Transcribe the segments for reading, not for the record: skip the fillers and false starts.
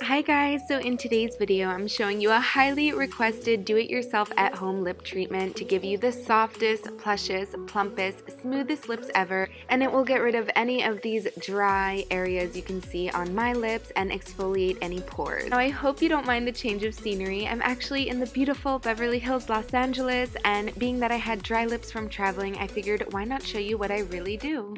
Hi guys, so in today's video I'm showing you a highly requested do-it-yourself at-home lip treatment to give you the softest, plushest, plumpest, smoothest lips ever, and it will get rid of any of these dry areas you can see on my lips and exfoliate any pores. Now I hope you don't mind the change of scenery. I'm actually in the beautiful Beverly Hills, Los Angeles, and being that I had dry lips from traveling, I figured why not show you what I really do.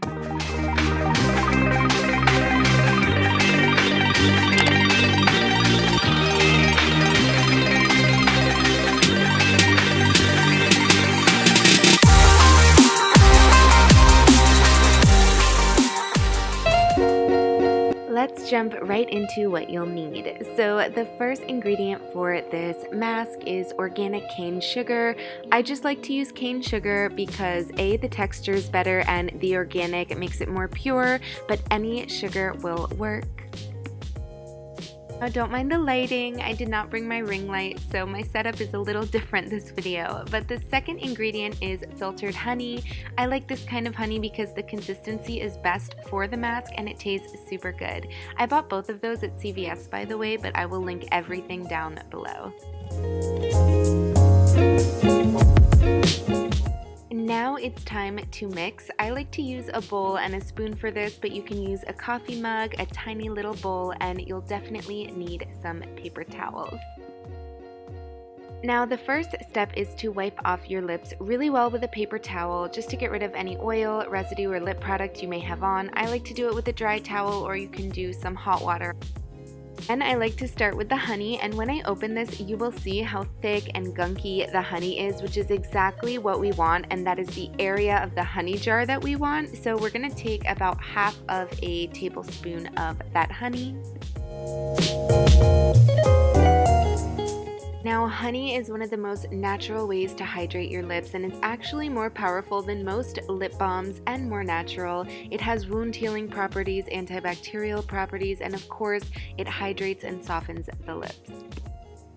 Let's jump right into what you'll need. So the first ingredient for this mask is organic cane sugar. I just like to use cane sugar because A, the texture is better, and the organic makes it more pure, but any sugar will work. Now don't mind the lighting, I did not bring my ring light, so my setup is a little different this video. But the second ingredient is filtered honey. I like this kind of honey because the consistency is best for the mask and it tastes super good. I bought both of those at CVS by the way, but I will link everything down below. Now it's time to mix. I like to use a bowl and a spoon for this, but you can use a coffee mug, a tiny little bowl, and you'll definitely need some paper towels. Now the first step is to wipe off your lips really well with a paper towel just to get rid of any oil, residue, or lip product you may have on. I like to do it with a dry towel, or you can do some hot water. And I like to start with the honey, and when I open this you will see how thick and gunky the honey is, which is exactly what we want, and that is the area of the honey jar that we want. So we're going to take about half of a tablespoon of that honey. Now, honey is one of the most natural ways to hydrate your lips, and it's actually more powerful than most lip balms and more natural. It has wound healing properties, antibacterial properties, and of course, it hydrates and softens the lips.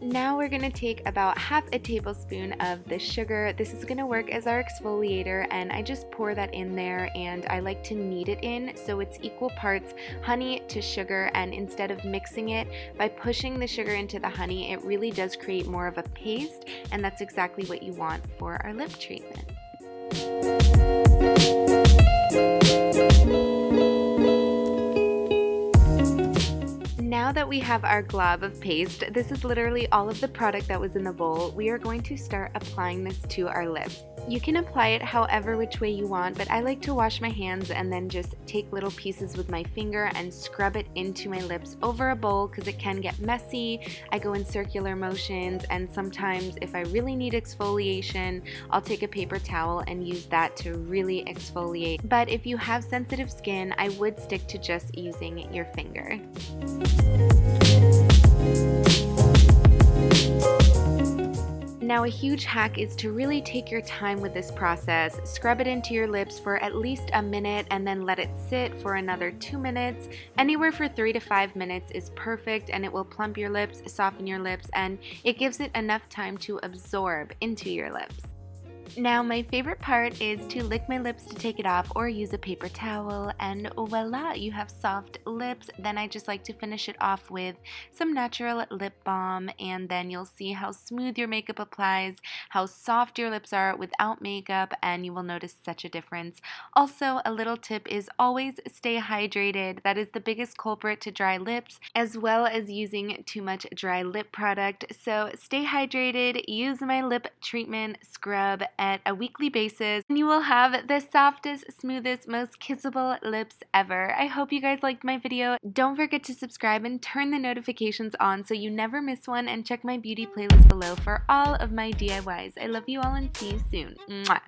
Now we're going to take about half a tablespoon of the sugar. This is going to work as our exfoliator, and I just pour that in there, and I like to knead it in so it's equal parts honey to sugar, and instead of mixing it, by pushing the sugar into the honey, it really does create more of a paste, and that's exactly what you want for our lip treatment. Now that we have our glob of paste, this is literally all of the product that was in the bowl, we are going to start applying this to our lips. You can apply it however which way you want, but I like to wash my hands and then just take little pieces with my finger and scrub it into my lips over a bowl because it can get messy. I go in circular motions, and sometimes if I really need exfoliation, I'll take a paper towel and use that to really exfoliate. But if you have sensitive skin, I would stick to just using your finger. Now a huge hack is to really take your time with this process. Scrub it into your lips for at least a minute and then let it sit for another 2 minutes. Anywhere for 3 to 5 minutes is perfect, and it will plump your lips, soften your lips, and it gives it enough time to absorb into your lips. Now my favorite part is to lick my lips to take it off, or use a paper towel, and voila, you have soft lips. Then I just like to finish it off with some natural lip balm, and then you'll see how smooth your makeup applies, how soft your lips are without makeup, and you will notice such a difference. Also, a little tip is always stay hydrated. That is the biggest culprit to dry lips, as well as using too much dry lip product. So stay hydrated, use my lip treatment scrub at a weekly basis, and you will have the softest, smoothest, most kissable lips ever. I hope you guys liked my video. Don't forget to subscribe and turn the notifications on so you never miss one, and check my beauty playlist below for all of my DIYs. I love you all and see you soon. Mwah.